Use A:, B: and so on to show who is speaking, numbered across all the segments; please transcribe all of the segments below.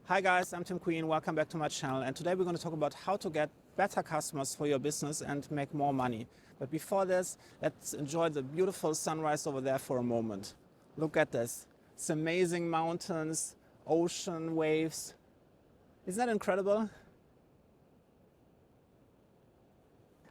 A: Hi guys, I'm Tim Queen. Welcome back to my channel. And today we're going to talk about how to get better customers for your business and make more money. But before this, let's enjoy the beautiful sunrise over there for a moment. Look at this. It's amazing mountains, ocean, waves. Isn't that incredible?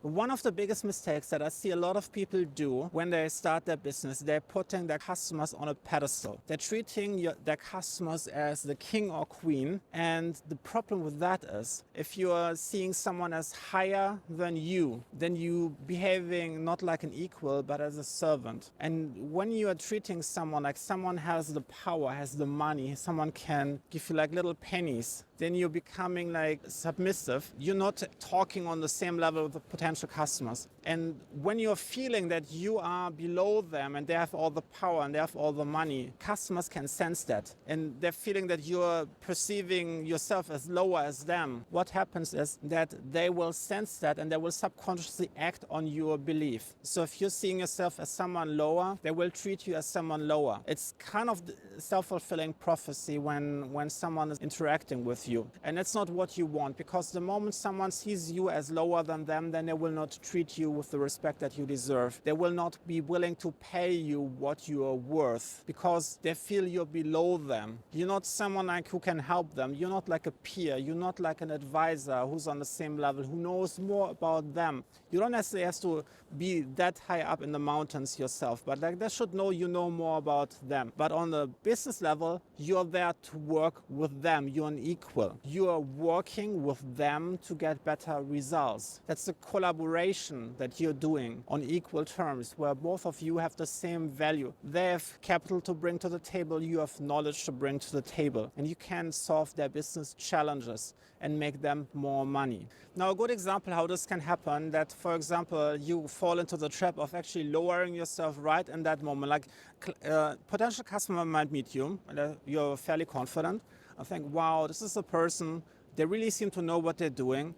A: One of the biggest mistakes that I see a lot of people do when they start their business, they're putting their customers on a pedestal. They're treating their customers as the king or queen. And the problem with that is, if you are seeing someone as higher than you, then you behaving not like an equal, but as a servant. And when you are treating someone like someone has the power, has the money, someone can give you like little pennies, then you're becoming like submissive. You're not talking on the same level with the potential customers. And when you're feeling that you are below them and they have all the power and they have all the money, customers can sense that. And they're feeling that you're perceiving yourself as lower as them. What happens is that they will sense that and they will subconsciously act on your belief. So if you're seeing yourself as someone lower, they will treat you as someone lower. It's kind of self-fulfilling prophecy when someone is interacting with you. And that's not what you want, because the moment someone sees you as lower than them, then they will not treat you with the respect that you deserve. They will not be willing to pay you what you are worth because they feel you're below them. You're not someone like who can help them. You're not like a peer. You're not like an advisor who's on the same level, who knows more about them. You don't necessarily have to be that high up in the mountains yourself, but like they should know you know more about them. But on the business level, you're there to work with them. You're an equal. You are working with them to get better results. That's a collaboration that you're doing on equal terms, where both of you have the same value. They have capital to bring to the table, you have knowledge to bring to the table, and you can solve their business challenges and make them more money. Now, a good example how this can happen, that for example, you fall into the trap of actually lowering yourself right in that moment. Like potential customer might meet you, and you're fairly confident. I think, wow, this is a person, they really seem to know what they're doing.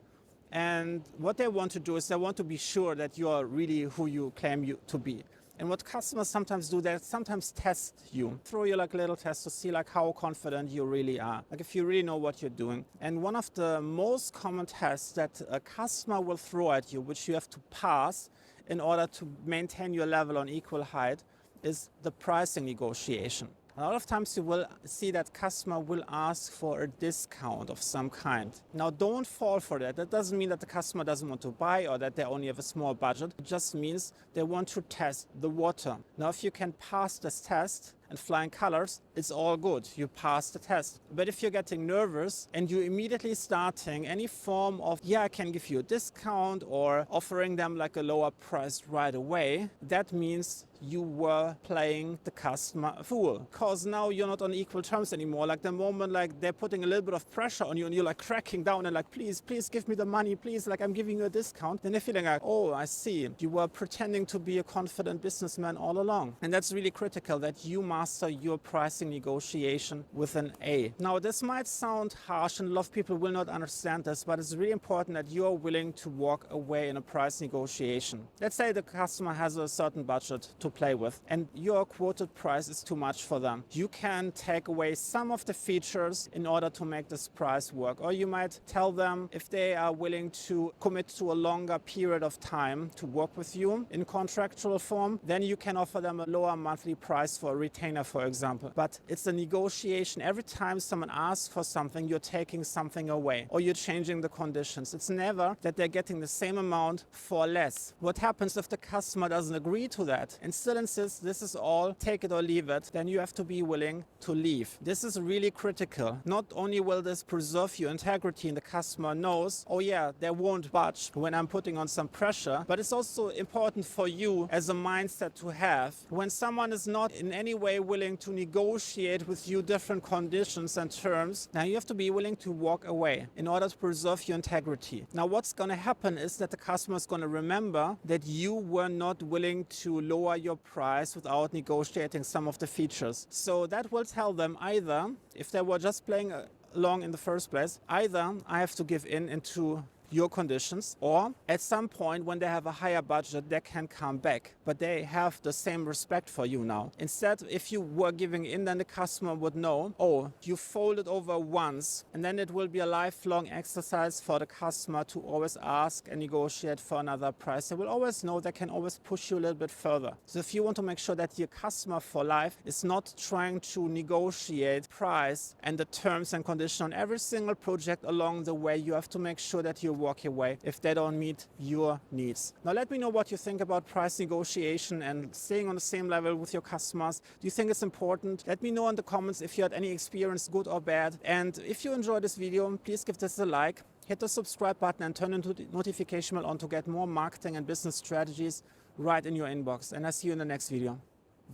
A: And what they want to do is they want to be sure that you are really who you claim you to be. And what customers sometimes do, they sometimes test you, throw you like a little test to see like how confident you really are, like if you really know what you're doing. And one of the most common tests that a customer will throw at you, which you have to pass in order to maintain your level on equal height, is the pricing negotiation. A lot of times you will see that customer will ask for a discount of some kind. Now, don't fall for that. That doesn't mean that the customer doesn't want to buy or that they only have a small budget. It just means they want to test the water. Now, if you can pass this test and flying colors, it's all good. You pass the test. But if you're getting nervous and you immediately starting any form of, I can give you a discount or offering them like a lower price right away, that means you were playing the customer a fool. Because now you're not on equal terms anymore. Like the moment like they're putting a little bit of pressure on you and you're like cracking down and like, please give me the money, please, like I'm giving you a discount. Then they're feeling like, oh, I see. You were pretending to be a confident businessman all along. And that's really critical, that you master your pricing negotiation with an A. Now, this might sound harsh and a lot of people will not understand this, but it's really important that you're willing to walk away in a price negotiation. Let's say the customer has a certain budget to play with and your quoted price is too much for them. You can take away some of the features in order to make this price work. Or you might tell them, if they are willing to commit to a longer period of time to work with you in contractual form, then you can offer them a lower monthly price for a retainer, for example. But it's a negotiation. Every time someone asks for something, you're taking something away or you're changing the conditions. It's never that they're getting the same amount for less. What happens if the customer doesn't agree to that and still insists this is all, take it or leave it, then you have to be willing to leave. This is really critical. Not only will this preserve your integrity and the customer knows, oh yeah, they won't budge when I'm putting on some pressure, but it's also important for you as a mindset to have. When someone is not in any way willing to negotiate with you different conditions and terms, now you have to be willing to walk away in order to preserve your integrity. Now what's going to happen is that the customer is going to remember that you were not willing to lower your price without negotiating some of the features. So that will tell them either, if they were just playing along in the first place, either I have to give in into your conditions, or at some point when they have a higher budget, they can come back, but they have the same respect for you now. Instead, if you were giving in, then the customer would know, oh, you folded over once, and then it will be a lifelong exercise for the customer to always ask and negotiate for another price. They will always know they can always push you a little bit further. So if you want to make sure that your customer for life is not trying to negotiate price and the terms and conditions on every single project along the way, you have to make sure that you walk away if they don't meet your needs. Now let me know what you think about price negotiation and staying on the same level with your customers. Do you think it's important? Let me know in the comments if you had any experience, good or bad. And if you enjoyed this video, please give this a like, hit the subscribe button and turn the notification bell on to get more marketing and business strategies right in your inbox. And I'll see you in the next video.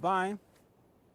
A: Bye.